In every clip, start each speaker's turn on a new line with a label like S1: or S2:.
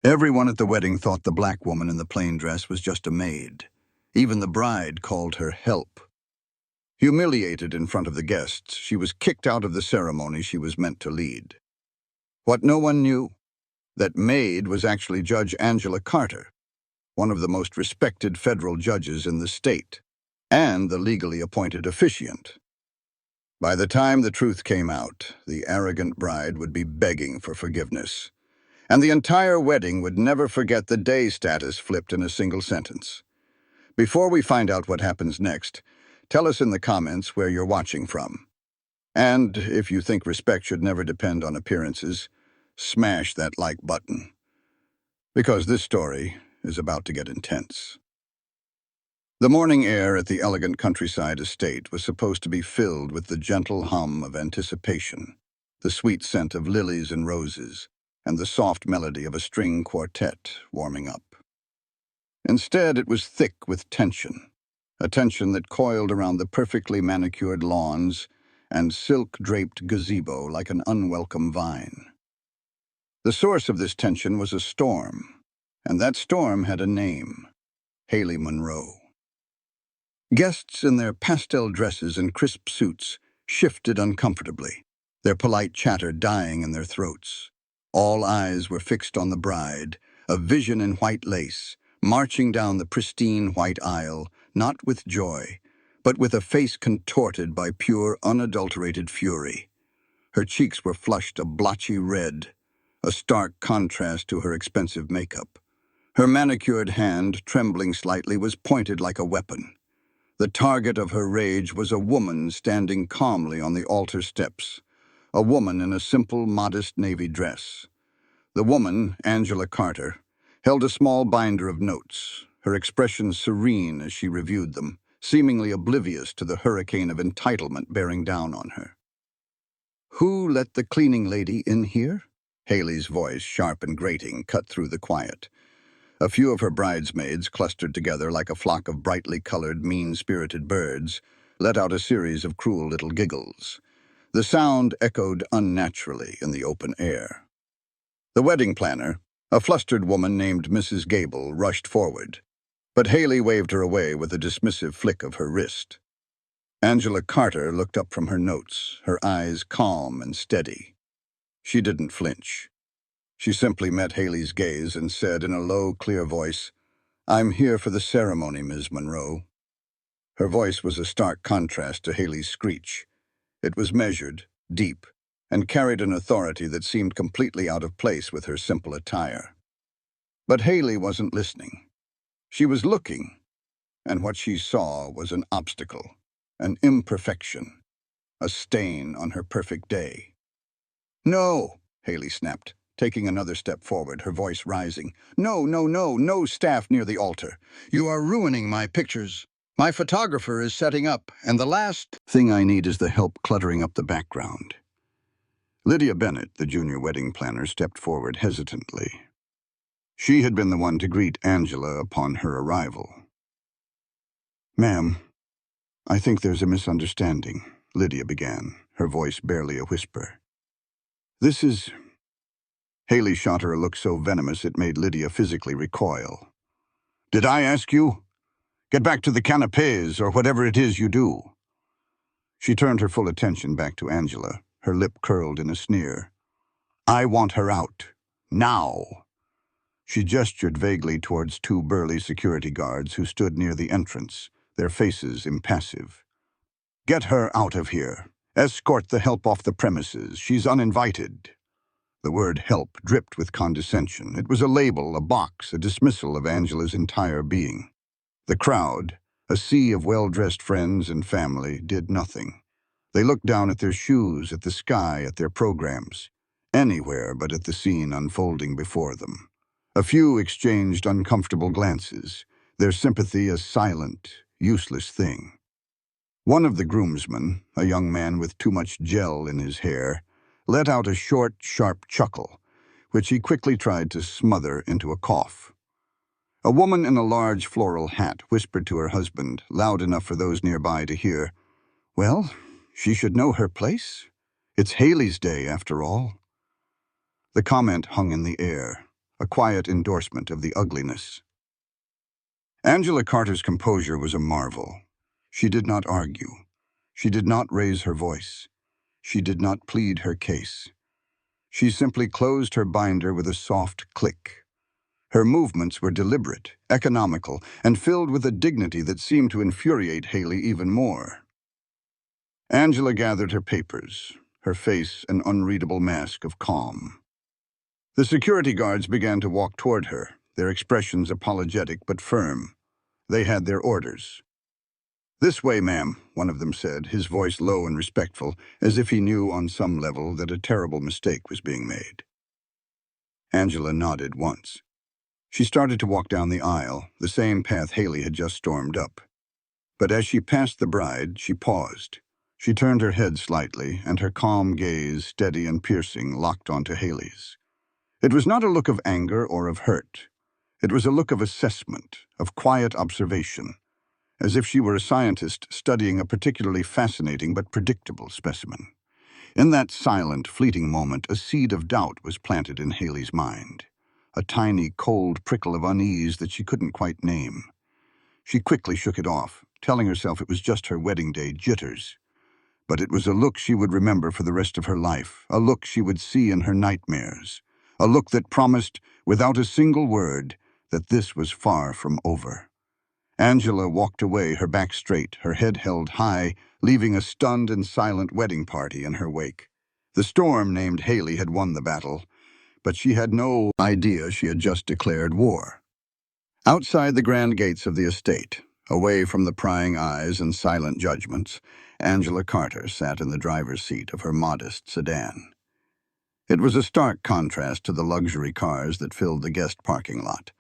S1: Everyone at the wedding thought the black woman in the plain dress was just a maid. Even the bride called her help. Humiliated in front of the guests, she was kicked out of the ceremony she was meant to lead. What no one knew? That maid was actually Judge Angela Carter, one of the most respected federal judges in the state, and the legally appointed officiant. By the time the truth came out, the arrogant bride would be begging for forgiveness, and the entire wedding would never forget the day status flipped in a single sentence. Before we find out what happens next, tell us in the comments where you're watching from. And if you think respect should never depend on appearances, smash that like button. Because this story is about to get intense. The morning air at the elegant countryside estate was supposed to be filled with the gentle hum of anticipation, the sweet scent of lilies and roses, and the soft melody of a string quartet warming up. Instead, it was thick with tension, a tension that coiled around the perfectly manicured lawns and silk-draped gazebo like an unwelcome vine. The source of this tension was a storm, and that storm had a name: Haley Monroe. Guests in their pastel dresses and crisp suits shifted uncomfortably, their polite chatter dying in their throats. All eyes were fixed on the bride, a vision in white lace, marching down the pristine white aisle, not with joy, but with a face contorted by pure, unadulterated fury. Her cheeks were flushed a blotchy red, a stark contrast to her expensive makeup. Her manicured hand, trembling slightly, was pointed like a weapon. The target of her rage was a woman standing calmly on the altar steps, a woman in a simple, modest navy dress. The woman, Angela Carter, held a small binder of notes, her expression serene as she reviewed them, seemingly oblivious to the hurricane of entitlement bearing down on her. "Who let the cleaning lady in here?" Haley's voice, sharp and grating, cut through the quiet. A few of her bridesmaids, clustered together like a flock of brightly colored, mean-spirited birds, let out a series of cruel little giggles. The sound echoed unnaturally in the open air. The wedding planner, a flustered woman named Mrs. Gable, rushed forward, but Haley waved her away with a dismissive flick of her wrist. Angela Carter looked up from her notes, her eyes calm and steady. She didn't flinch. She simply met Haley's gaze and said in a low, clear voice, "I'm here for the ceremony, Ms. Monroe." Her voice was a stark contrast to Haley's screech. It was measured, deep, and carried an authority that seemed completely out of place with her simple attire. But Haley wasn't listening. She was looking, and what she saw was an obstacle, an imperfection, a stain on her perfect day. "No," Haley snapped, taking another step forward, her voice rising. "No, no, no, no staff near the altar. You are ruining my pictures. My photographer is setting up, and the last thing I need is the help cluttering up the background." Lydia Bennett, the junior wedding planner, stepped forward hesitantly. She had been the one to greet Angela upon her arrival. "Ma'am, I think there's a misunderstanding," Lydia began, her voice barely a whisper. "This is—" Haley shot her a look so venomous it made Lydia physically recoil. "Did I ask you? Get back to the canapés or whatever it is you do." She turned her full attention back to Angela, her lip curled in a sneer. "I want her out. Now." She gestured vaguely towards two burly security guards who stood near the entrance, their faces impassive. "Get her out of here. Escort the help off the premises. She's uninvited." The word help dripped with condescension. It was a label, a box, a dismissal of Angela's entire being. The crowd, a sea of well-dressed friends and family, did nothing. They looked down at their shoes, at the sky, at their programs, anywhere but at the scene unfolding before them. A few exchanged uncomfortable glances, their sympathy a silent, useless thing. One of the groomsmen, a young man with too much gel in his hair, let out a short, sharp chuckle, which he quickly tried to smother into a cough. A woman in a large floral hat whispered to her husband, loud enough for those nearby to hear, "Well, she should know her place. It's Haley's day, after all." The comment hung in the air, a quiet endorsement of the ugliness. Angela Carter's composure was a marvel. She did not argue. She did not raise her voice. She did not plead her case. She simply closed her binder with a soft click. Her movements were deliberate, economical, and filled with a dignity that seemed to infuriate Haley even more. Angela gathered her papers, her face an unreadable mask of calm. The security guards began to walk toward her, their expressions apologetic but firm. They had their orders. "This way, ma'am," one of them said, his voice low and respectful, as if he knew on some level that a terrible mistake was being made. Angela nodded once. She started to walk down the aisle, the same path Haley had just stormed up. But as she passed the bride, she paused. She turned her head slightly, and her calm gaze, steady and piercing, locked onto Haley's. It was not a look of anger or of hurt. It was a look of assessment, of quiet observation, as if she were a scientist studying a particularly fascinating but predictable specimen. In that silent, fleeting moment, a seed of doubt was planted in Haley's mind, a tiny, cold prickle of unease that she couldn't quite name. She quickly shook it off, telling herself it was just her wedding day jitters. But it was a look she would remember for the rest of her life, a look she would see in her nightmares, a look that promised, without a single word, that this was far from over. Angela walked away, her back straight, her head held high, leaving a stunned and silent wedding party in her wake. The storm named Haley had won the battle, but she had no idea she had just declared war. Outside the grand gates of the estate, away from the prying eyes and silent judgments, Angela Carter sat in the driver's seat of her modest sedan. It was a stark contrast to the luxury cars that filled the guest parking lot,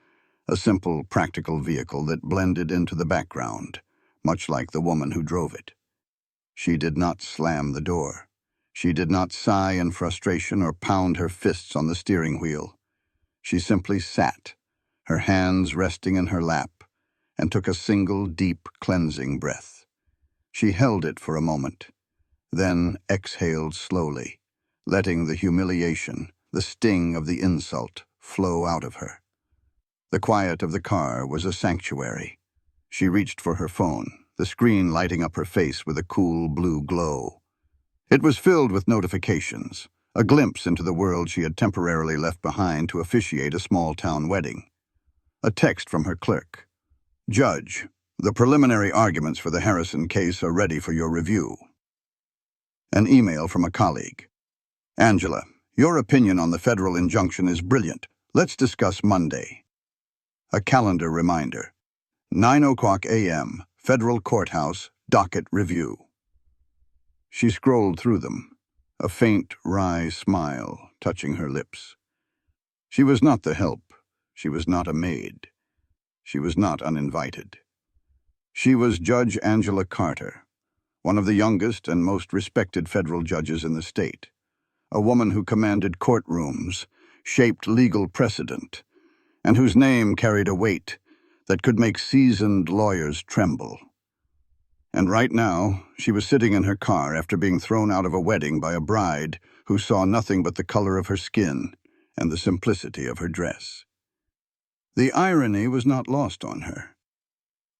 S1: a simple, practical vehicle that blended into the background, much like the woman who drove it. She did not slam the door. She did not sigh in frustration or pound her fists on the steering wheel. She simply sat, her hands resting in her lap, and took a single, deep, cleansing breath. She held it for a moment, then exhaled slowly, letting the humiliation, the sting of the insult, flow out of her. The quiet of the car was a sanctuary. She reached for her phone, the screen lighting up her face with a cool blue glow. It was filled with notifications, a glimpse into the world she had temporarily left behind to officiate a small-town wedding. A text from her clerk. "Judge, the preliminary arguments for the Harrison case are ready for your review." An email from a colleague. "Angela, your opinion on the federal injunction is brilliant. Let's discuss Monday." A calendar reminder. 9:00 a.m., Federal Courthouse, docket review. She scrolled through them, a faint, wry smile touching her lips. She was not the help. She was not a maid. She was not uninvited. She was Judge Angela Carter, one of the youngest and most respected federal judges in the state, a woman who commanded courtrooms, shaped legal precedent, and whose name carried a weight that could make seasoned lawyers tremble. And right now, she was sitting in her car after being thrown out of a wedding by a bride who saw nothing but the color of her skin and the simplicity of her dress. The irony was not lost on her.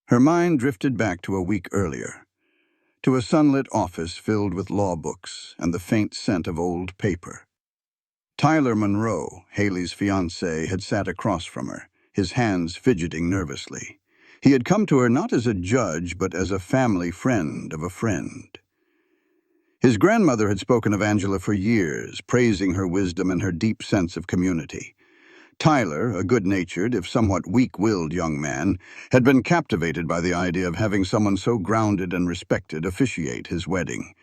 S1: Her mind drifted back to a week earlier, to a sunlit office filled with law books and the faint scent of old paper. Tyler Monroe, Haley's fiancé, had sat across from her, his hands fidgeting nervously. He had come to her not as a judge, but as a family friend of a friend. His grandmother had spoken of Angela for years, praising her wisdom and her deep sense of community. Tyler, a good-natured, if somewhat weak-willed young man, had been captivated by the idea of having someone so grounded and respected officiate his wedding.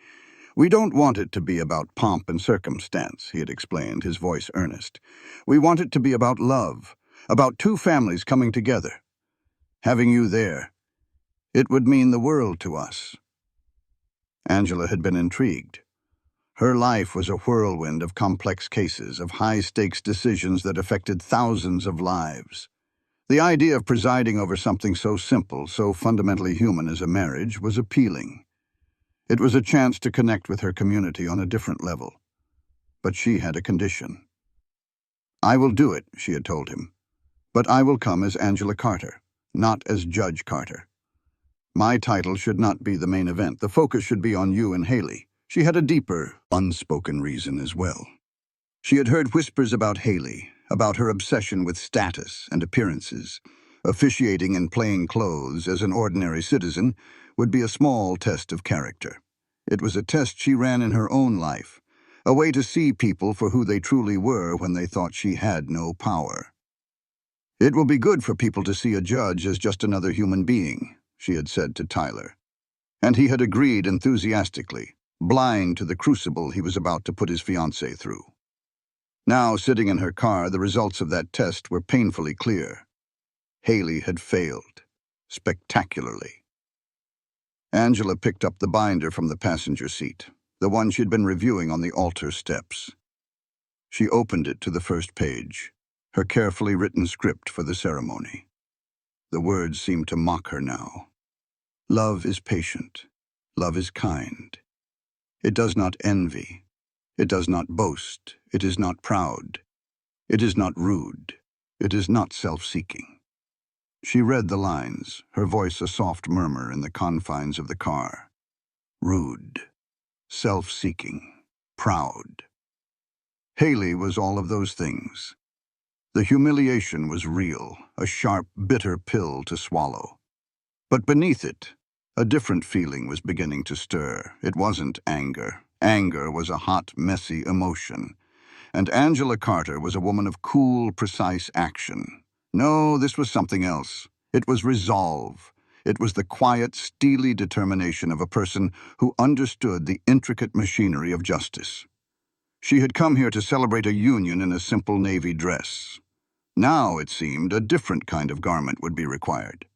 S1: "We don't want it to be about pomp and circumstance," he had explained, his voice earnest. "We want it to be about love, about two families coming together. Having you there, it would mean the world to us." Angela had been intrigued. Her life was a whirlwind of complex cases, of high-stakes decisions that affected thousands of lives. The idea of presiding over something so simple, so fundamentally human as a marriage, was appealing. It was a chance to connect with her community on a different level. But she had a condition. "I will do it," she had told him. "But I will come as Angela Carter, not as Judge Carter. My title should not be the main event. The focus should be on you and Haley." She had a deeper, unspoken reason as well. She had heard whispers about Haley, about her obsession with status and appearances. Officiating in plain clothes as an ordinary citizen would be a small test of character. It was a test she ran in her own life, a way to see people for who they truly were when they thought she had no power. "It will be good for people to see a judge as just another human being," she had said to Tyler. And he had agreed enthusiastically, blind to the crucible he was about to put his fiancée through. Now, sitting in her car, the results of that test were painfully clear. Haley had failed, spectacularly. Angela picked up the binder from the passenger seat, the one she'd been reviewing on the altar steps. She opened it to the first page, her carefully written script for the ceremony. The words seemed to mock her now. "Love is patient. Love is kind. It does not envy. It does not boast. It is not proud. It is not rude. It is not self-seeking." She read the lines, her voice a soft murmur in the confines of the car. Rude, self-seeking, proud. Haley was all of those things. The humiliation was real, a sharp, bitter pill to swallow. But beneath it, a different feeling was beginning to stir. It wasn't anger. Anger was a hot, messy emotion. And Angela Carter was a woman of cool, precise action. No, this was something else. It was resolve. It was the quiet, steely determination of a person who understood the intricate machinery of justice. She had come here to celebrate a union in a simple navy dress. Now, it seemed, a different kind of garment would be required.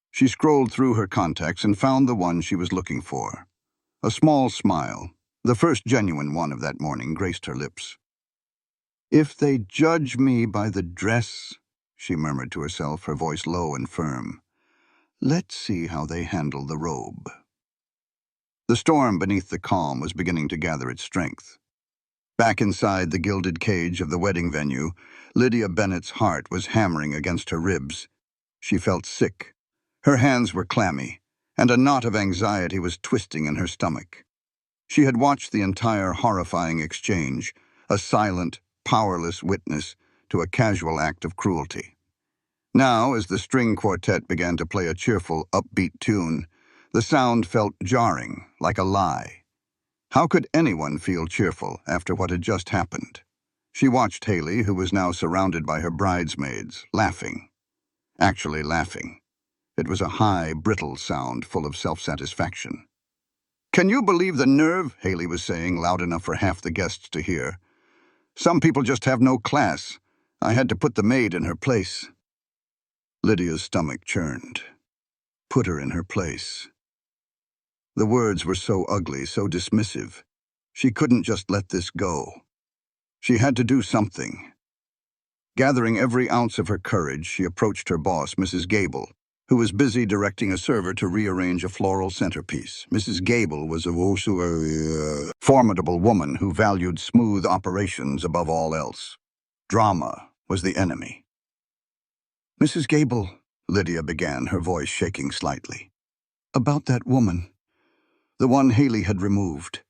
S1: She scrolled through her contacts and found the one she was looking for. A small smile, the first genuine one of that morning, graced her lips. "If they judge me by the dress," she murmured to herself, her voice low and firm, "let's see how they handle the robe." The storm beneath the calm was beginning to gather its strength. Back inside the gilded cage of the wedding venue, Lydia Bennett's heart was hammering against her ribs. She felt sick. Her hands were clammy, and a knot of anxiety was twisting in her stomach. She had watched the entire horrifying exchange, a silent, powerless witness to a casual act of cruelty. Now, as the string quartet began to play a cheerful, upbeat tune, the sound felt jarring, like a lie. How could anyone feel cheerful after what had just happened? She watched Haley, who was now surrounded by her bridesmaids, laughing. Actually laughing. It was a high, brittle sound full of self-satisfaction. "Can you believe the nerve?" Haley was saying, loud enough for half the guests to hear. "Some people just have no class. I had to put the maid in her place." Lydia's stomach churned. Put her in her place. The words were so ugly, so dismissive. She couldn't just let this go. She had to do something. Gathering every ounce of her courage, she approached her boss, Mrs. Gable, who was busy directing a server to rearrange a floral centerpiece. Mrs. Gable was a formidable woman who valued smooth operations above all else. Drama was the enemy. "Mrs. Gable," Lydia began, her voice shaking slightly. "About that woman, the one Haley had removed.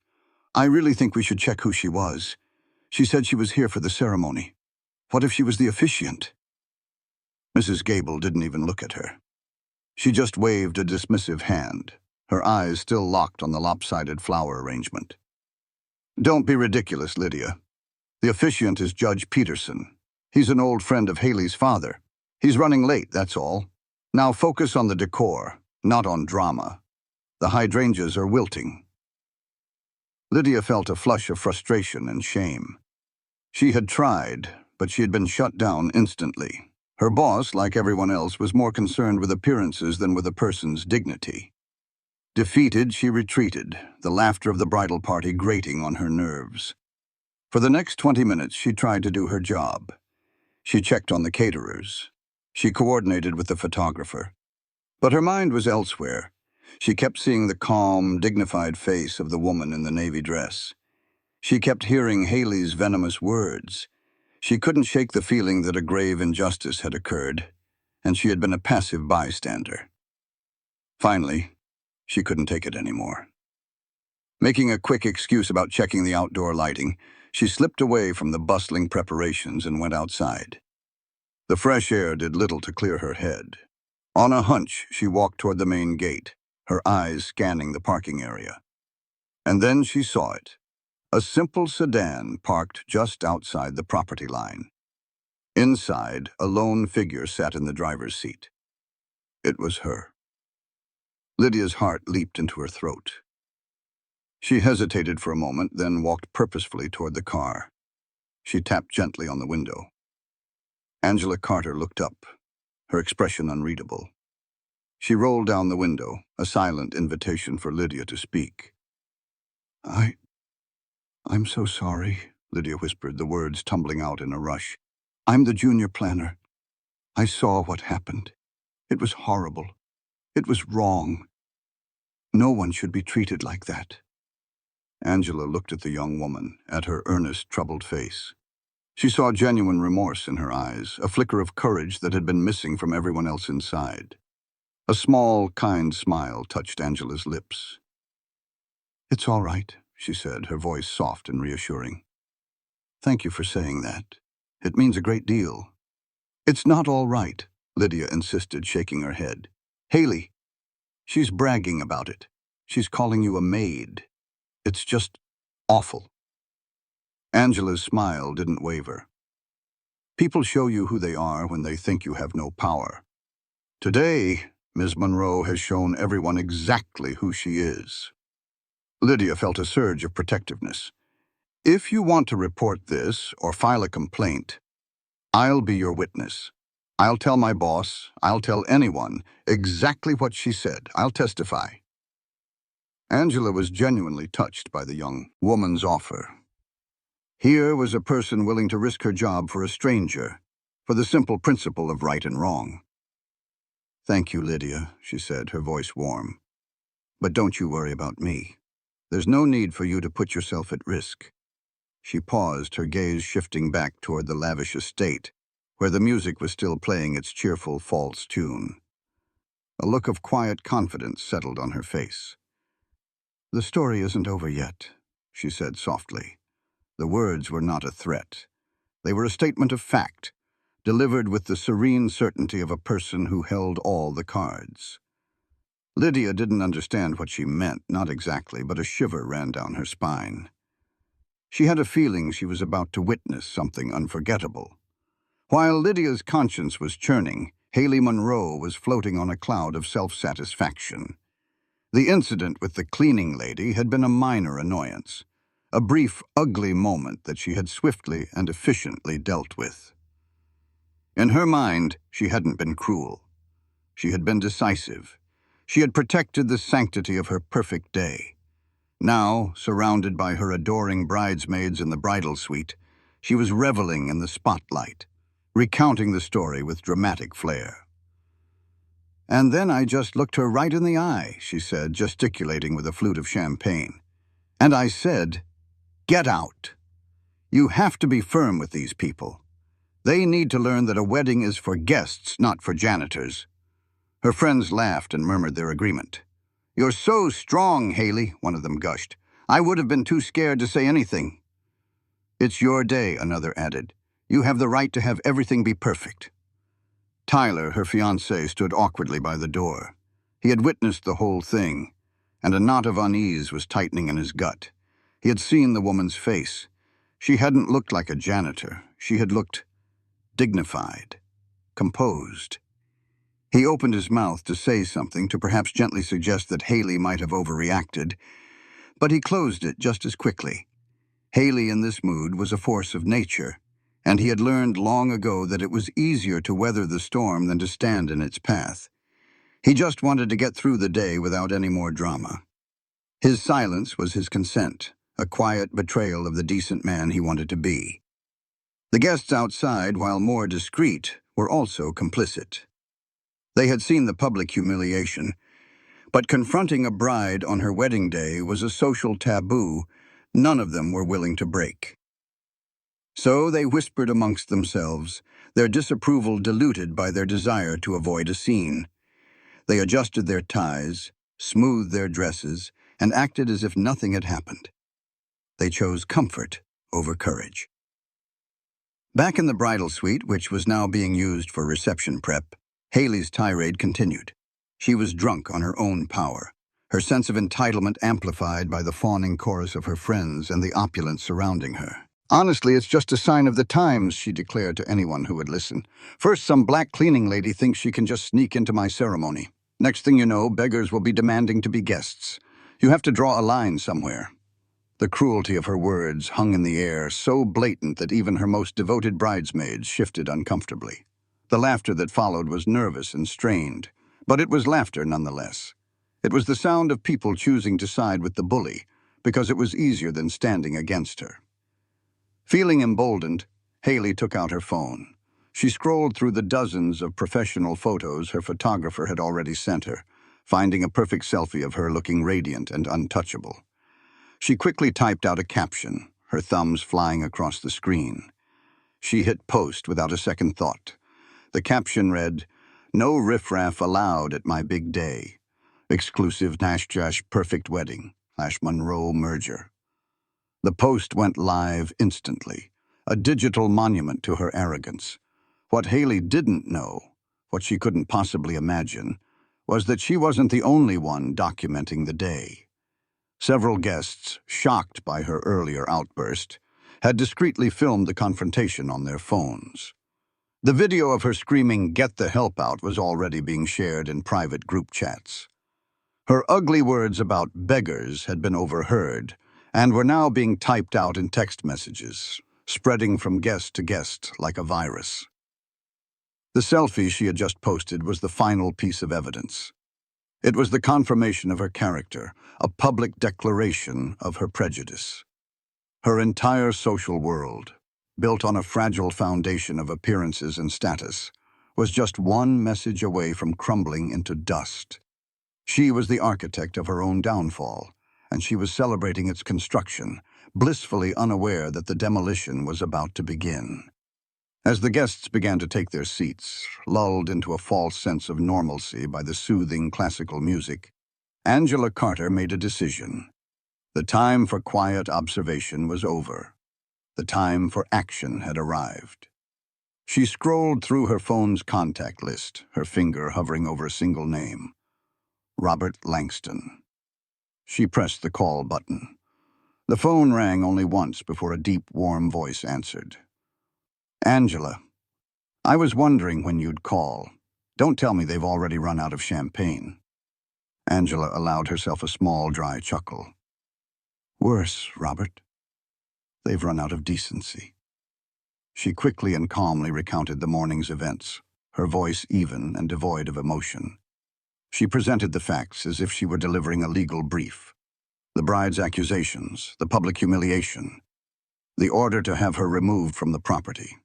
S1: I really think we should check who she was. She said she was here for the ceremony. What if she was the officiant?" Mrs. Gable didn't even look at her. She just waved a dismissive hand, her eyes still locked on the lopsided flower arrangement. "Don't be ridiculous, Lydia. The officiant is Judge Peterson. He's an old friend of Haley's father. He's running late, that's all. Now focus on the decor, not on drama. The hydrangeas are wilting." Lydia felt a flush of frustration and shame. She had tried, but she had been shut down instantly. Her boss, like everyone else, was more concerned with appearances than with a person's dignity. Defeated, she retreated, the laughter of the bridal party grating on her nerves. For the next 20 minutes, she tried to do her job. She checked on the caterers. She coordinated with the photographer. But her mind was elsewhere. She kept seeing the calm, dignified face of the woman in the navy dress. She kept hearing Haley's venomous words. She couldn't shake the feeling that a grave injustice had occurred, and she had been a passive bystander. Finally, she couldn't take it anymore. Making a quick excuse about checking the outdoor lighting, she slipped away from the bustling preparations and went outside. The fresh air did little to clear her head. On a hunch, she walked toward the main gate, her eyes scanning the parking area. And then she saw it. A simple sedan parked just outside the property line. Inside, a lone figure sat in the driver's seat. It was her. Lydia's heart leaped into her throat. She hesitated for a moment, then walked purposefully toward the car. She tapped gently on the window. Angela Carter looked up, her expression unreadable. She rolled down the window, a silent invitation for Lydia to speak. I'm so sorry, Lydia whispered, the words tumbling out in a rush. I'm the junior planner. I saw what happened. It was horrible. It was wrong. No one should be treated like that. Angela looked at the young woman, at her earnest, troubled face. She saw genuine remorse in her eyes, a flicker of courage that had been missing from everyone else inside. A small, kind smile touched Angela's lips. It's all right, she said, her voice soft and reassuring. Thank you for saying that. It means a great deal. It's not all right, Lydia insisted, shaking her head. Haley, she's bragging about it. She's calling you a maid. It's just awful. Angela's smile didn't waver. People show you who they are when they think you have no power. Today, Ms. Monroe has shown everyone exactly who she is. Lydia felt a surge of protectiveness. If you want to report this or file a complaint, I'll be your witness. I'll tell my boss, I'll tell anyone exactly what she said. I'll testify. Angela was genuinely touched by the young woman's offer. Here was a person willing to risk her job for a stranger, for the simple principle of right and wrong. Thank you, Lydia, she said, her voice warm. But don't you worry about me. There's no need for you to put yourself at risk. She paused, her gaze shifting back toward the lavish estate, where the music was still playing its cheerful false tune. A look of quiet confidence settled on her face. The story isn't over yet, she said softly. The words were not a threat. They were a statement of fact, delivered with the serene certainty of a person who held all the cards. Lydia didn't understand what she meant, not exactly, but a shiver ran down her spine. She had a feeling she was about to witness something unforgettable. While Lydia's conscience was churning, Haley Monroe was floating on a cloud of self-satisfaction. The incident with the cleaning lady had been a minor annoyance, a brief, ugly moment that she had swiftly and efficiently dealt with. In her mind, she hadn't been cruel. She had been decisive. She had protected the sanctity of her perfect day. Now, surrounded by her adoring bridesmaids in the bridal suite, she was reveling in the spotlight, recounting the story with dramatic flair. And then I just looked her right in the eye, she said, gesticulating with a flute of champagne. And I said, get out. You have to be firm with these people. They need to learn that a wedding is for guests, not for janitors. Her friends laughed and murmured their agreement. You're so strong, Haley, one of them gushed. I would have been too scared to say anything. It's your day, another added. You have the right to have everything be perfect. Tyler, her fiancé, stood awkwardly by the door. He had witnessed the whole thing, and a knot of unease was tightening in his gut. He had seen the woman's face. She hadn't looked like a janitor. She had looked dignified, composed. He opened his mouth to say something, to perhaps gently suggest that Haley might have overreacted, but he closed it just as quickly. Haley in this mood was a force of nature, and he had learned long ago that it was easier to weather the storm than to stand in its path. He just wanted to get through the day without any more drama. His silence was his consent, a quiet betrayal of the decent man he wanted to be. The guests outside, while more discreet, were also complicit. They had seen the public humiliation, but confronting a bride on her wedding day was a social taboo none of them were willing to break. So they whispered amongst themselves, their disapproval diluted by their desire to avoid a scene. They adjusted their ties, smoothed their dresses, and acted as if nothing had happened. They chose comfort over courage. Back in the bridal suite, which was now being used for reception prep, Haley's tirade continued. She was drunk on her own power, her sense of entitlement amplified by the fawning chorus of her friends and the opulence surrounding her. "Honestly, it's just a sign of the times," she declared to anyone who would listen. "First, some black cleaning lady thinks she can just sneak into my ceremony. Next thing you know, beggars will be demanding to be guests. You have to draw a line somewhere." The cruelty of her words hung in the air, so blatant that even her most devoted bridesmaids shifted uncomfortably. The laughter that followed was nervous and strained, but it was laughter nonetheless. It was the sound of people choosing to side with the bully, because it was easier than standing against her. Feeling emboldened, Haley took out her phone. She scrolled through the dozens of professional photos her photographer had already sent her, finding a perfect selfie of her looking radiant and untouchable. She quickly typed out a caption, her thumbs flying across the screen. She hit post without a second thought. The caption read, "No riffraff allowed at my big day. Exclusive / perfect wedding / Monroe merger." The post went live instantly, a digital monument to her arrogance. What Haley didn't know, what she couldn't possibly imagine, was that she wasn't the only one documenting the day. Several guests, shocked by her earlier outburst, had discreetly filmed the confrontation on their phones. The video of her screaming, "Get the help out," was already being shared in private group chats. Her ugly words about beggars had been overheard and were now being typed out in text messages, spreading from guest to guest like a virus. The selfie she had just posted was the final piece of evidence. It was the confirmation of her character, a public declaration of her prejudice. Her entire social world, built on a fragile foundation of appearances and status, was just one message away from crumbling into dust. She was the architect of her own downfall, and she was celebrating its construction, blissfully unaware that the demolition was about to begin. As the guests began to take their seats, lulled into a false sense of normalcy by the soothing classical music, Angela Carter made a decision. The time for quiet observation was over. The time for action had arrived. She scrolled through her phone's contact list, her finger hovering over a single name. Robert Langston. She pressed the call button. The phone rang only once before a deep, warm voice answered. "Angela, I was wondering when you'd call. Don't tell me they've already run out of champagne." Angela allowed herself a small, dry chuckle. "Worse, Robert. They've run out of decency." She quickly and calmly recounted the morning's events, her voice even and devoid of emotion. She presented the facts as if she were delivering a legal brief. The bride's accusations, the public humiliation, the order to have her removed from the property.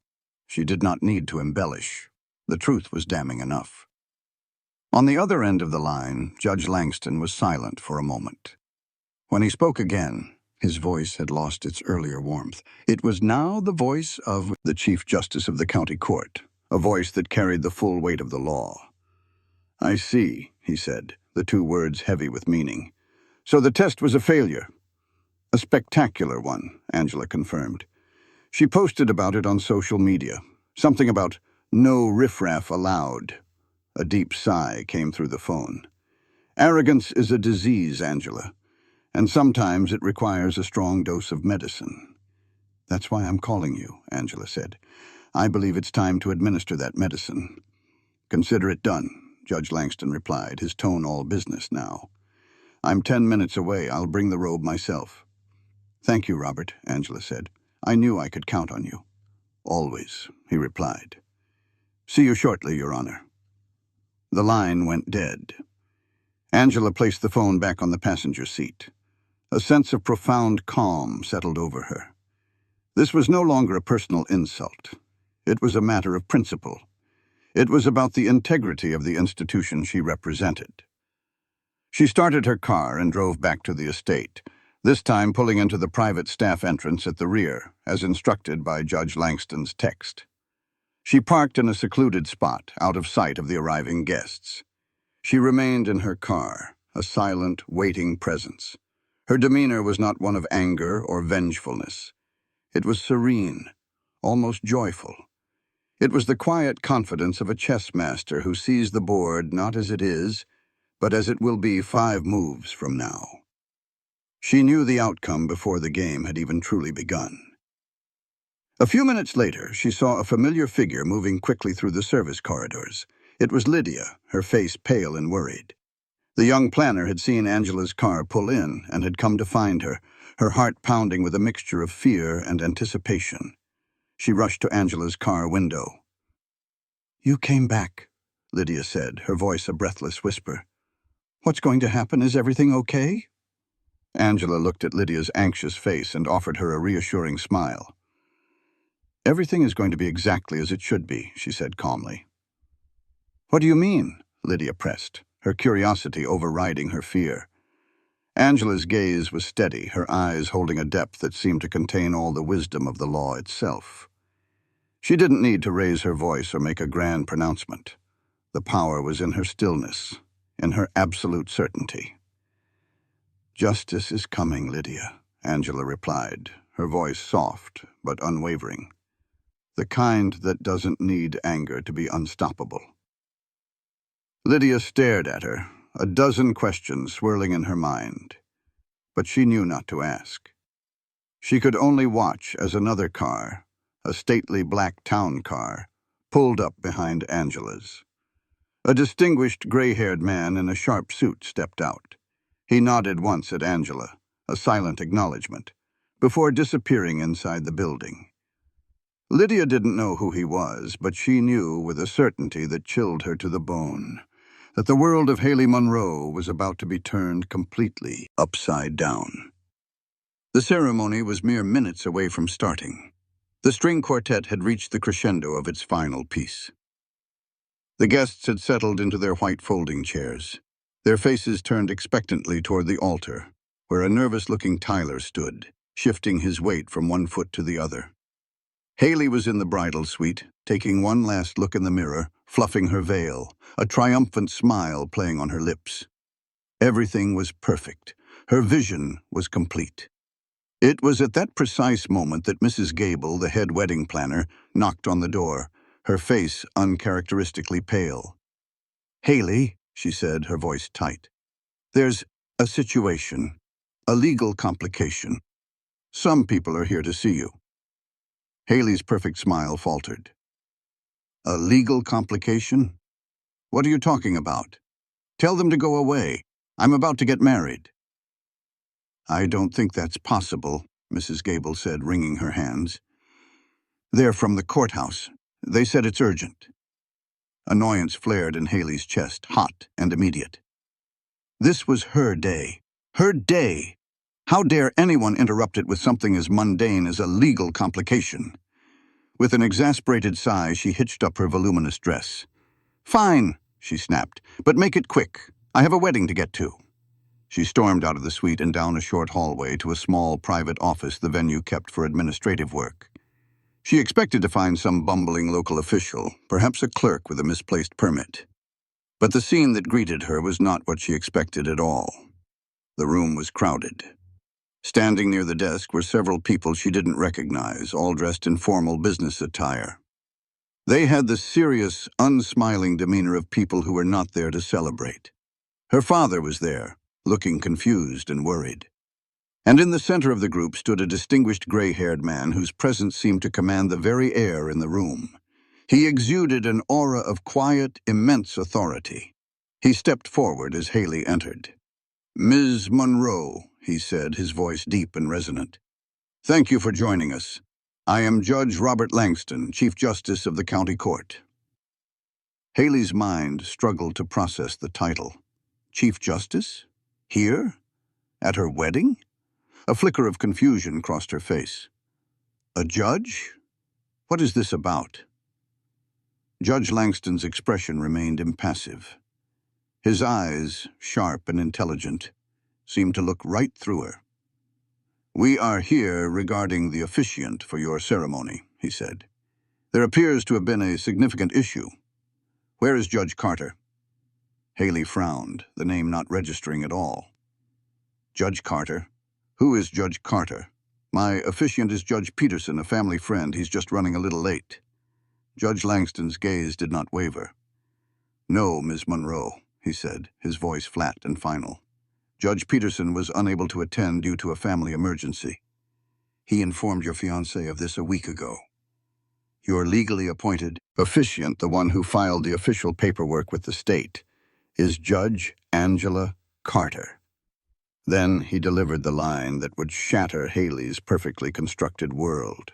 S1: She did not need to embellish. The truth was damning enough. On the other end of the line, Judge Langston was silent for a moment. When he spoke again, his voice had lost its earlier warmth. It was now the voice of the Chief Justice of the County Court, a voice that carried the full weight of the law. "I see," he said, the two words heavy with meaning. "So the test was a failure." "A spectacular one," Angela confirmed. She posted about it on social media. Something about "no riffraff allowed." A deep sigh came through the phone. "Arrogance is a disease, Angela, and sometimes it requires a strong dose of medicine." "That's why I'm calling you," Angela said. "I believe it's time to administer that medicine." "Consider it done," Judge Langston replied, his tone all business now. "I'm 10 minutes away. I'll bring the robe myself." "Thank you, Robert," Angela said. "I knew I could count on you." "Always," he replied. "See you shortly, Your Honor." The line went dead. Angela placed the phone back on the passenger seat. A sense of profound calm settled over her. This was no longer a personal insult. It was a matter of principle. It was about the integrity of the institution she represented. She started her car and drove back to the estate, this time pulling into the private staff entrance at the rear, as instructed by Judge Langston's text. She parked in a secluded spot, out of sight of the arriving guests. She remained in her car, a silent, waiting presence. Her demeanor was not one of anger or vengefulness. It was serene, almost joyful. It was the quiet confidence of a chess master who sees the board not as it is, but as it will be 5 moves from now. She knew the outcome before the game had even truly begun. A few minutes later, she saw a familiar figure moving quickly through the service corridors. It was Lydia, her face pale and worried. The young planner had seen Angela's car pull in and had come to find her heart pounding with a mixture of fear and anticipation. She rushed to Angela's car window. "You came back," Lydia said, her voice a breathless whisper. "What's going to happen? Is everything okay?" Angela looked at Lydia's anxious face and offered her a reassuring smile. "Everything is going to be exactly as it should be," she said calmly. "What do you mean?" Lydia pressed, her curiosity overriding her fear. Angela's gaze was steady, her eyes holding a depth that seemed to contain all the wisdom of the law itself. She didn't need to raise her voice or make a grand pronouncement. The power was in her stillness, in her absolute certainty. "Justice is coming, Lydia," Angela replied, her voice soft but unwavering. "The kind that doesn't need anger to be unstoppable." Lydia stared at her, a dozen questions swirling in her mind. But she knew not to ask. She could only watch as another car, a stately black town car, pulled up behind Angela's. A distinguished gray-haired man in a sharp suit stepped out. He nodded once at Angela, a silent acknowledgement, before disappearing inside the building. Lydia didn't know who he was, but she knew with a certainty that chilled her to the bone that the world of Haley Monroe was about to be turned completely upside down. The ceremony was mere minutes away from starting. The string quartet had reached the crescendo of its final piece. The guests had settled into their white folding chairs, their faces turned expectantly toward the altar, where a nervous-looking Tyler stood, shifting his weight from one foot to the other. Haley was in the bridal suite, taking one last look in the mirror, fluffing her veil, a triumphant smile playing on her lips. Everything was perfect. Her vision was complete. It was at that precise moment that Mrs. Gable, the head wedding planner, knocked on the door, her face uncharacteristically pale. "Haley," she said, her voice tight. "There's a situation, a legal complication. Some people are here to see you." Haley's perfect smile faltered. "A legal complication? What are you talking about? Tell them to go away. I'm about to get married." "I don't think that's possible," Mrs. Gable said, wringing her hands. "They're from the courthouse. They said it's urgent." Annoyance flared in Haley's chest, hot and immediate. This was her day. Her day! How dare anyone interrupt it with something as mundane as a legal complication? With an exasperated sigh, she hitched up her voluminous dress. "Fine," she snapped, "but make it quick. I have a wedding to get to." She stormed out of the suite and down a short hallway to a small private office the venue kept for administrative work. She expected to find some bumbling local official, perhaps a clerk with a misplaced permit. But the scene that greeted her was not what she expected at all. The room was crowded. Standing near the desk were several people she didn't recognize, all dressed in formal business attire. They had the serious, unsmiling demeanor of people who were not there to celebrate. Her father was there, looking confused and worried. And in the center of the group stood a distinguished gray-haired man whose presence seemed to command the very air in the room. He exuded an aura of quiet, immense authority. He stepped forward as Haley entered. "Ms. Monroe," he said, his voice deep and resonant. "Thank you for joining us. I am Judge Robert Langston, Chief Justice of the County Court." Haley's mind struggled to process the title. Chief Justice? Here? At her wedding? A flicker of confusion crossed her face. A judge? What is this about? Judge Langston's expression remained impassive. His eyes, sharp and intelligent, seemed to look right through her. "We are here regarding the officiant for your ceremony," he said. "There appears to have been a significant issue. Where is Judge Carter?" Haley frowned, the name not registering at all. "Judge Carter? Who is Judge Carter?" "My officiant is Judge Peterson, a family friend. He's just running a little late." Judge Langston's gaze did not waver. "No, Ms. Monroe," he said, his voice flat and final. "Judge Peterson was unable to attend due to a family emergency. He informed your fiancé of this a week ago. Your legally appointed officiant, the one who filed the official paperwork with the state, is Judge Angela Carter." Then he delivered the line that would shatter Haley's perfectly constructed world.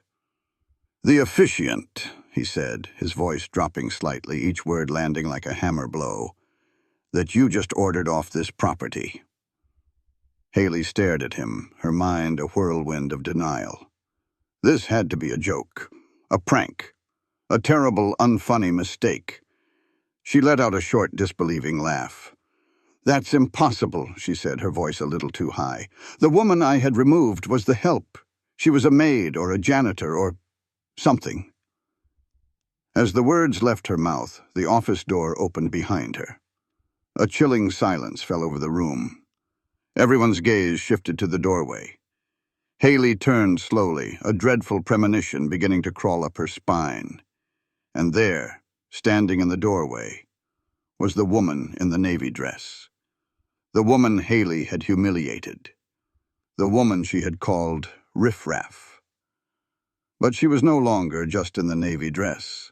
S1: "The officiant," he said, his voice dropping slightly, each word landing like a hammer blow, "that you just ordered off this property." Haley stared at him, her mind a whirlwind of denial. This had to be a joke, a prank, a terrible, unfunny mistake. She let out a short, disbelieving laugh. "That's impossible," she said, her voice a little too high. "The woman I had removed was the help. She was a maid or a janitor or something." As the words left her mouth, the office door opened behind her. A chilling silence fell over the room. Everyone's gaze shifted to the doorway. Haley turned slowly, a dreadful premonition beginning to crawl up her spine. And there, standing in the doorway, was the woman in the navy dress. The woman Haley had humiliated. The woman she had called riffraff. But she was no longer just in the navy dress.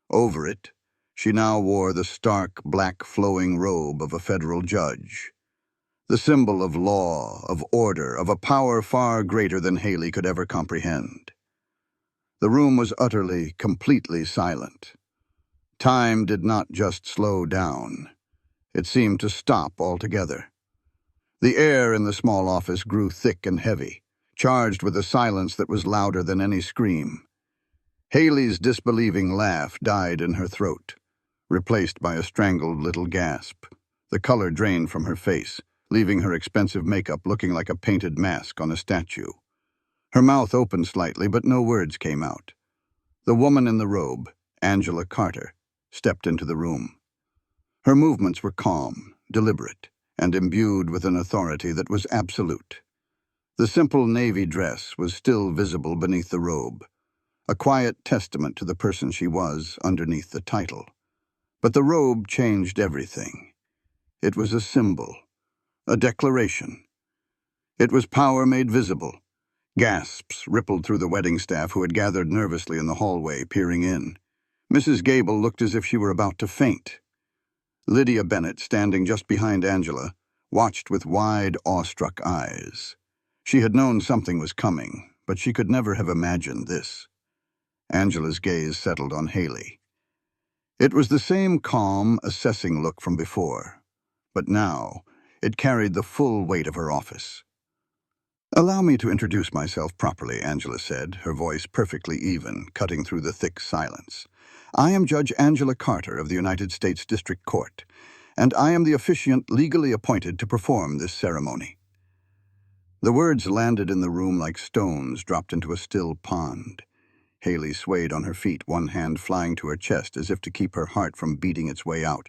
S1: Over it, she now wore the stark, black, flowing robe of a federal judge. The symbol of law, of order, of a power far greater than Haley could ever comprehend. The room was utterly, completely silent. Time did not just slow down. It seemed to stop altogether. The air in the small office grew thick and heavy, charged with a silence that was louder than any scream. Haley's disbelieving laugh died in her throat, replaced by a strangled little gasp. The color drained from her face, leaving her expensive makeup looking like a painted mask on a statue. Her mouth opened slightly, but no words came out. The woman in the robe, Angela Carter, stepped into the room. Her movements were calm, deliberate, and imbued with an authority that was absolute. The simple navy dress was still visible beneath the robe, a quiet testament to the person she was underneath the title. But the robe changed everything. It was a symbol, a declaration. It was power made visible. Gasps rippled through the wedding staff who had gathered nervously in the hallway, peering in. Mrs. Gable looked as if she were about to faint. Lydia Bennett, standing just behind Angela, watched with wide, awestruck eyes. She had known something was coming, but she could never have imagined this. Angela's gaze settled on Haley. It was the same calm, assessing look from before, but now it carried the full weight of her office. "Allow me to introduce myself properly," Angela said, her voice perfectly even, cutting through the thick silence. "I am Judge Angela Carter of the United States District Court, and I am the officiant legally appointed to perform this ceremony." The words landed in the room like stones dropped into a still pond. Haley swayed on her feet, one hand flying to her chest as if to keep her heart from beating its way out.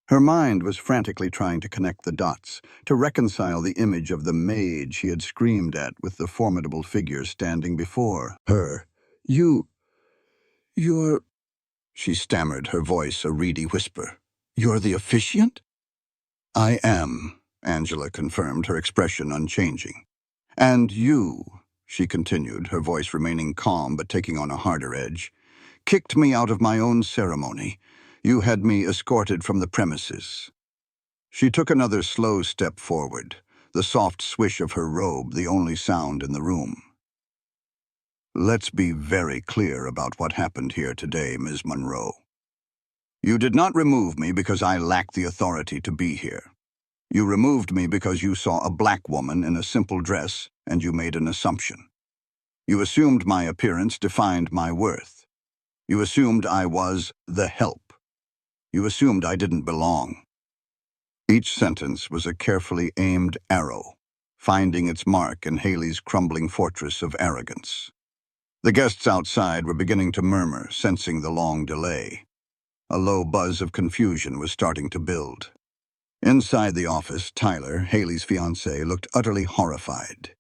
S1: Her mind was frantically trying to connect the dots, to reconcile the image of the maid she had screamed at with the formidable figure standing before her. You're... She stammered, her voice a reedy whisper. "You're the officiant?" "I am," Angela confirmed, her expression unchanging. "And you," she continued, her voice remaining calm but taking on a harder edge, "kicked me out of my own ceremony. You had me escorted from the premises." She took another slow step forward, the soft swish of her robe the only sound in the room. "Let's be very clear about what happened here today, Ms. Monroe. You did not remove me because I lacked the authority to be here. You removed me because you saw a black woman in a simple dress and you made an assumption. You assumed my appearance defined my worth. You assumed I was the help. You assumed I didn't belong." Each sentence was a carefully aimed arrow, finding its mark in Haley's crumbling fortress of arrogance. The guests outside were beginning to murmur, sensing the long delay. A low buzz of confusion was starting to build. Inside the office, Tyler, Haley's fiancé, looked utterly horrified.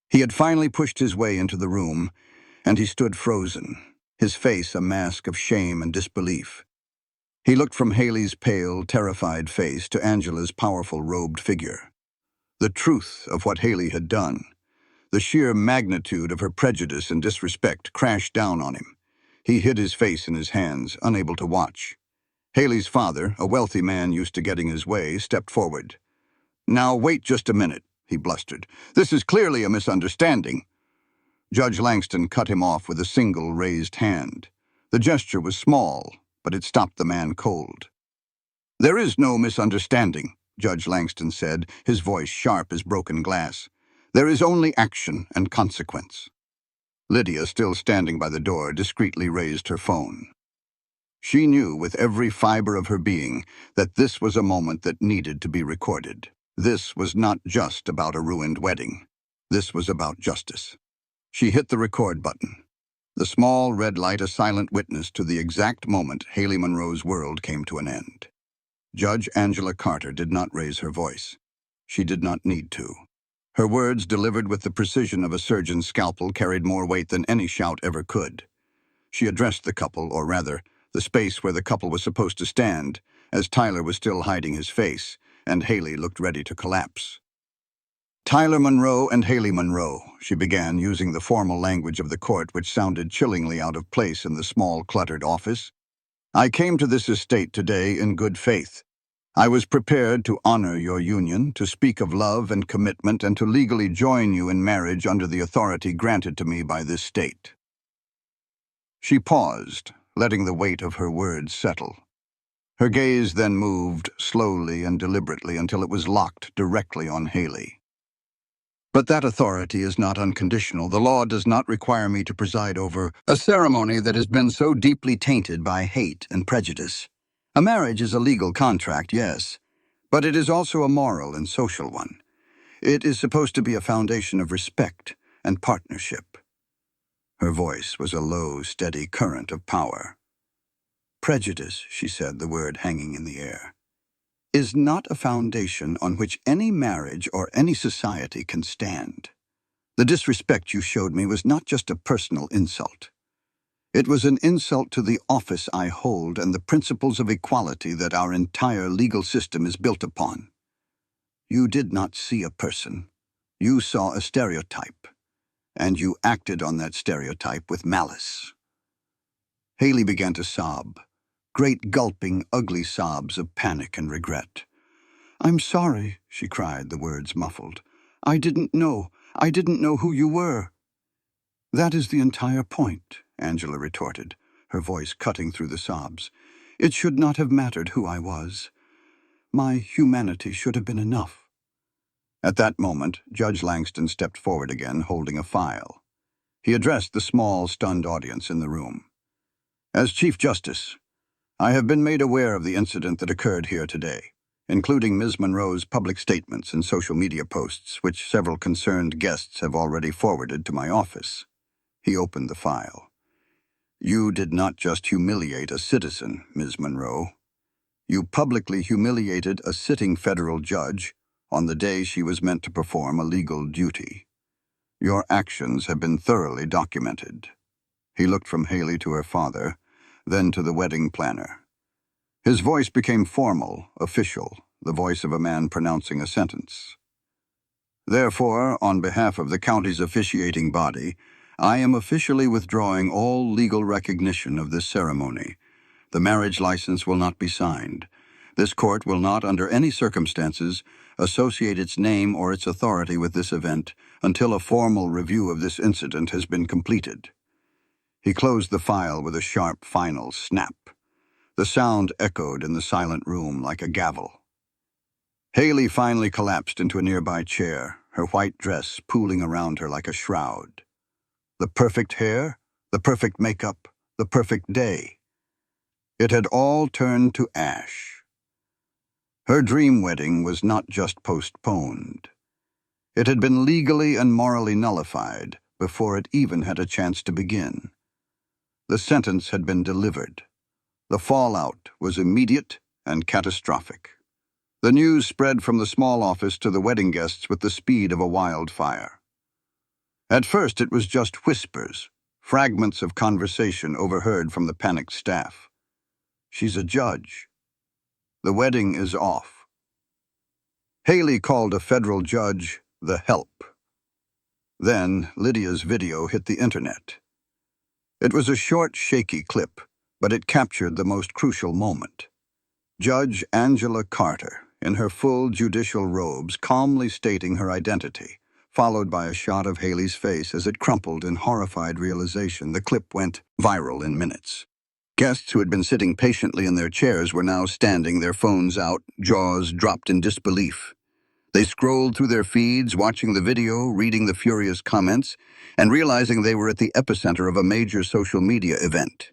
S1: He had finally pushed his way into the room, and he stood frozen, his face a mask of shame and disbelief. He looked from Haley's pale, terrified face to Angela's powerful robed figure. The truth of what Haley had done, the sheer magnitude of her prejudice and disrespect, crashed down on him. He hid his face in his hands, unable to watch. Haley's father, a wealthy man used to getting his way, stepped forward. "Now wait just a minute," he blustered. "This is clearly a misunderstanding." Judge Langston cut him off with a single raised hand. The gesture was small, but it stopped the man cold. "There is no misunderstanding," Judge Langston said, his voice sharp as broken glass. "There is only action and consequence." Lydia, still standing by the door, discreetly raised her phone. She knew with every fiber of her being that this was a moment that needed to be recorded. This was not just about a ruined wedding. This was about justice. She hit the record button. The small red light a silent witness to the exact moment Haley Monroe's world came to an end. Judge Angela Carter did not raise her voice. She did not need to. Her words, delivered with the precision of a surgeon's scalpel, carried more weight than any shout ever could. She addressed the couple, or rather, the space where the couple was supposed to stand, as Tyler was still hiding his face, and Haley looked ready to collapse. "Tyler Monroe and Haley Monroe," she began, using the formal language of the court, which sounded chillingly out of place in the small, cluttered office. "I came to this estate today in good faith. I was prepared to honor your union, to speak of love and commitment, and to legally join you in marriage under the authority granted to me by this state." She paused, letting the weight of her words settle. Her gaze then moved slowly and deliberately until it was locked directly on Haley. "But that authority is not unconditional. The law does not require me to preside over a ceremony that has been so deeply tainted by hate and prejudice. A marriage is a legal contract, yes, but it is also a moral and social one. It is supposed to be a foundation of respect and partnership." Her voice was a low, steady current of power. "Prejudice," she said, the word hanging in the air, "is not a foundation on which any marriage or any society can stand. The disrespect you showed me was not just a personal insult. It was an insult to the office I hold and the principles of equality that our entire legal system is built upon. You did not see a person. You saw a stereotype, and you acted on that stereotype with malice." Haley began to sob, great gulping, ugly sobs of panic and regret. "I'm sorry," she cried, the words muffled. I didn't know who you were." "That is the entire point," Angela retorted, her voice cutting through the sobs. "It should not have mattered who I was. My humanity should have been enough." At that moment, Judge Langston stepped forward again, holding a file. He addressed the small, stunned audience in the room. "As Chief Justice, I have been made aware of the incident that occurred here today, including Ms. Monroe's public statements and social media posts, which several concerned guests have already forwarded to my office." He opened the file. "You did not just humiliate a citizen, Ms. Monroe. You publicly humiliated a sitting federal judge on the day she was meant to perform a legal duty. Your actions have been thoroughly documented." He looked from Haley to her father, then to the wedding planner. His voice became formal, official, the voice of a man pronouncing a sentence. "Therefore, on behalf of the county's officiating body, I am officially withdrawing all legal recognition of this ceremony. The marriage license will not be signed. This court will not, under any circumstances, associate its name or its authority with this event until a formal review of this incident has been completed." He closed the file with a sharp, final snap. The sound echoed in the silent room like a gavel. Haley finally collapsed into a nearby chair, her white dress pooling around her like a shroud. The perfect hair, the perfect makeup, the perfect day. It had all turned to ash. Her dream wedding was not just postponed. It had been legally and morally nullified before it even had a chance to begin. The sentence had been delivered. The fallout was immediate and catastrophic. The news spread from the small office to the wedding guests with the speed of a wildfire. At first it was just whispers, fragments of conversation overheard from the panicked staff. "She's a judge. The wedding is off." Haley called a federal judge the help. Then Lydia's video hit the internet. It was a short, shaky clip, but it captured the most crucial moment. Judge Angela Carter, in her full judicial robes, calmly stating her identity, followed by a shot of Haley's face as it crumpled in horrified realization. The clip went viral in minutes. Guests who had been sitting patiently in their chairs were now standing, their phones out, jaws dropped in disbelief. They scrolled through their feeds, watching the video, reading the furious comments, and realizing they were at the epicenter of a major social media event.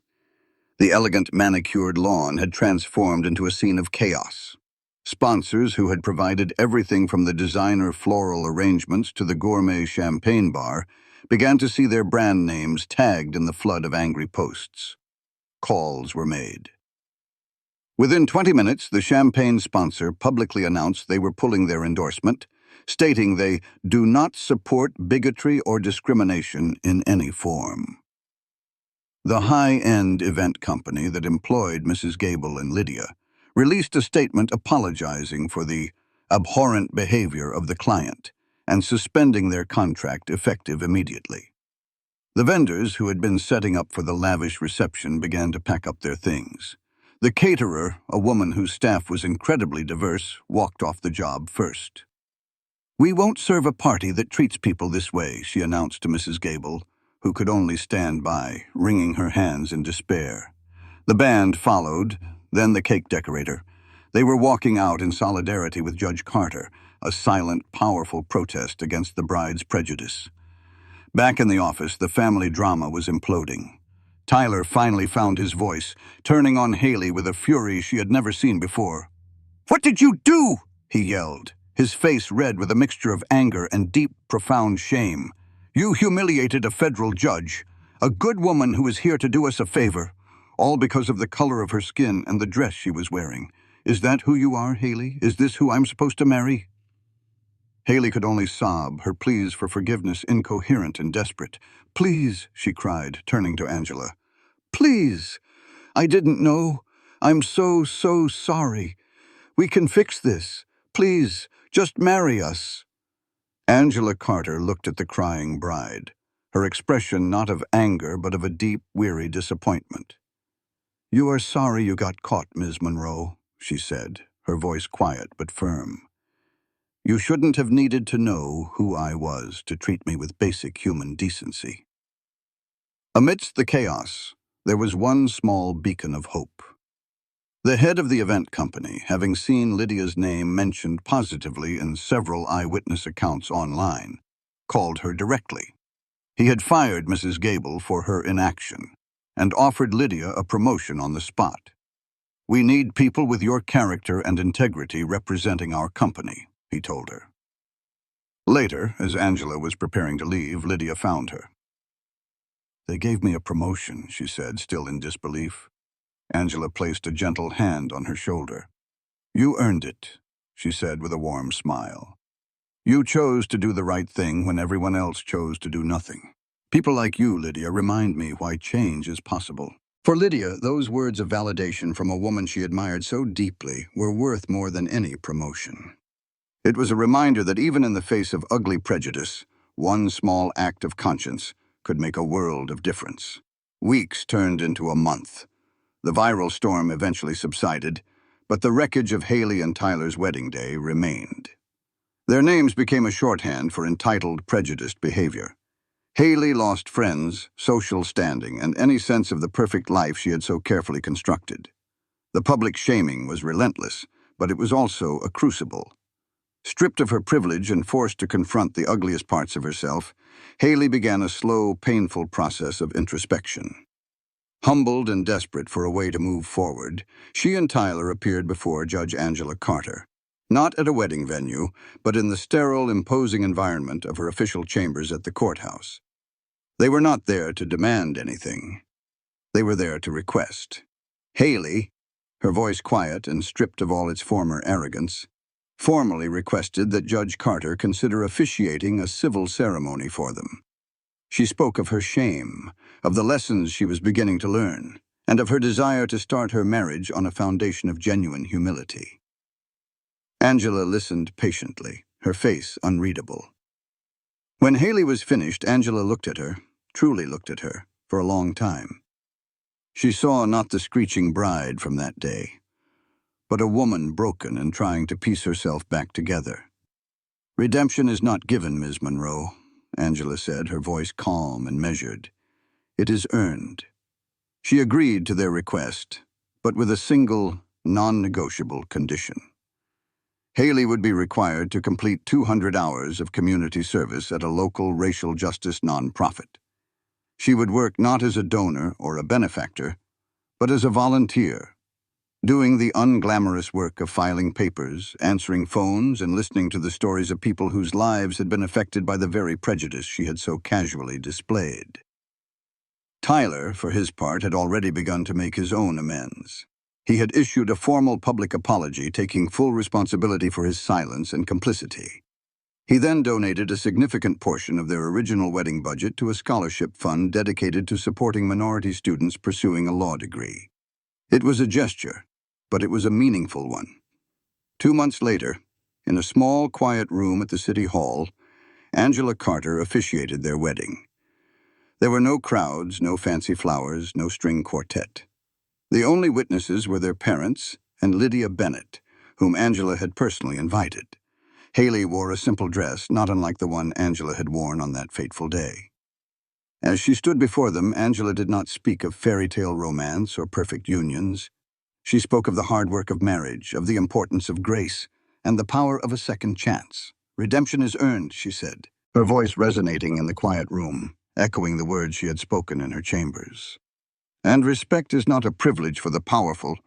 S1: The elegant manicured lawn had transformed into a scene of chaos. Sponsors who had provided everything from the designer floral arrangements to the gourmet champagne bar began to see their brand names tagged in the flood of angry posts. Calls were made. Within 20 minutes, the champagne sponsor publicly announced they were pulling their endorsement, stating they do not support bigotry or discrimination in any form. The high-end event company that employed Mrs. Gable and Lydia released a statement apologizing for the abhorrent behavior of the client and suspending their contract effective immediately. The vendors who had been setting up for the lavish reception began to pack up their things. The caterer, a woman whose staff was incredibly diverse, walked off the job first. "We won't serve a party that treats people this way," she announced to Mrs. Gable, who could only stand by, wringing her hands in despair. The band followed, then the cake decorator. They were walking out in solidarity with Judge Carter, a silent, powerful protest against the bride's prejudice. Back in the office, the family drama was imploding. Tyler finally found his voice, turning on Haley with a fury she had never seen before. "What did you do?" he yelled, his face red with a mixture of anger and deep, profound shame. "You humiliated a federal judge, a good woman who is here to do us a favor, all because of the color of her skin and the dress she was wearing. Is that who you are, Haley? Is this who I'm supposed to marry?" Haley could only sob, her pleas for forgiveness incoherent and desperate. "Please," she cried, turning to Angela. "Please. I didn't know. I'm so sorry. We can fix this. Please, just marry us." Angela Carter looked at the crying bride, her expression not of anger but of a deep, weary disappointment. "You are sorry you got caught, Ms. Monroe," she said, her voice quiet but firm. "You shouldn't have needed to know who I was to treat me with basic human decency." Amidst the chaos, there was one small beacon of hope. The head of the event company, having seen Lydia's name mentioned positively in several eyewitness accounts online, called her directly. He had fired Mrs. Gable for her inaction and offered Lydia a promotion on the spot. "We need people with your character and integrity representing our company," he told her. Later, as Angela was preparing to leave, Lydia found her. "They gave me a promotion," she said, still in disbelief. Angela placed a gentle hand on her shoulder. "You earned it," she said with a warm smile. "You chose to do the right thing when everyone else chose to do nothing. People like you, Lydia, remind me why change is possible." For Lydia, those words of validation from a woman she admired so deeply were worth more than any promotion. It was a reminder that even in the face of ugly prejudice, one small act of conscience could make a world of difference. Weeks turned into a month. The viral storm eventually subsided, but the wreckage of Haley and Tyler's wedding day remained. Their names became a shorthand for entitled, prejudiced behavior. Haley lost friends, social standing, and any sense of the perfect life she had so carefully constructed. The public shaming was relentless, but it was also a crucible. Stripped of her privilege and forced to confront the ugliest parts of herself, Haley began a slow, painful process of introspection. Humbled and desperate for a way to move forward, she and Tyler appeared before Judge Angela Carter. Not at a wedding venue, but in the sterile, imposing environment of her official chambers at the courthouse. They were not there to demand anything. They were there to request. Haley, her voice quiet and stripped of all its former arrogance, formally requested that Judge Carter consider officiating a civil ceremony for them. She spoke of her shame, of the lessons she was beginning to learn, and of her desire to start her marriage on a foundation of genuine humility. Angela listened patiently, her face unreadable. When Haley was finished, Angela looked at her, truly looked at her, for a long time. She saw not the screeching bride from that day, but a woman broken and trying to piece herself back together. "Redemption is not given, Ms. Monroe," Angela said, her voice calm and measured. "It is earned." She agreed to their request, but with a single, non-negotiable condition. Haley would be required to complete 200 hours of community service at a local racial justice nonprofit. She would work not as a donor or a benefactor, but as a volunteer, doing the unglamorous work of filing papers, answering phones, and listening to the stories of people whose lives had been affected by the very prejudice she had so casually displayed. Tyler, for his part, had already begun to make his own amends. He had issued a formal public apology, taking full responsibility for his silence and complicity. He then donated a significant portion of their original wedding budget to a scholarship fund dedicated to supporting minority students pursuing a law degree. It was a gesture, but it was a meaningful one. 2 months later, in a small, quiet room at the City Hall, Angela Carter officiated their wedding. There were no crowds, no fancy flowers, no string quartet. The only witnesses were their parents and Lydia Bennett, whom Angela had personally invited. Haley wore a simple dress, not unlike the one Angela had worn on that fateful day. As she stood before them, Angela did not speak of fairy tale romance or perfect unions. She spoke of the hard work of marriage, of the importance of grace, and the power of a second chance. "Redemption is earned," she said, her voice resonating in the quiet room, echoing the words she had spoken in her chambers. "And respect is not a privilege for the powerful,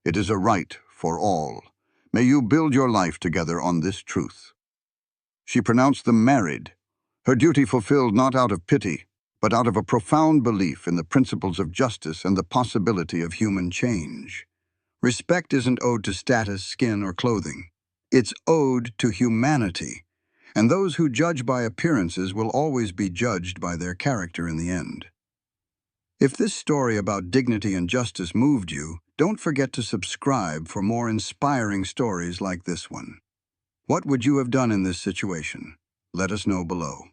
S1: it is a right for all. May you build your life together on this truth." She pronounced them married, her duty fulfilled not out of pity, but out of a profound belief in the principles of justice and the possibility of human change. Respect isn't owed to status, skin, or clothing. It's owed to humanity, and those who judge by appearances will always be judged by their character in the end. If this story about dignity and justice moved you, don't forget to subscribe for more inspiring stories like this one. What would you have done in this situation? Let us know below.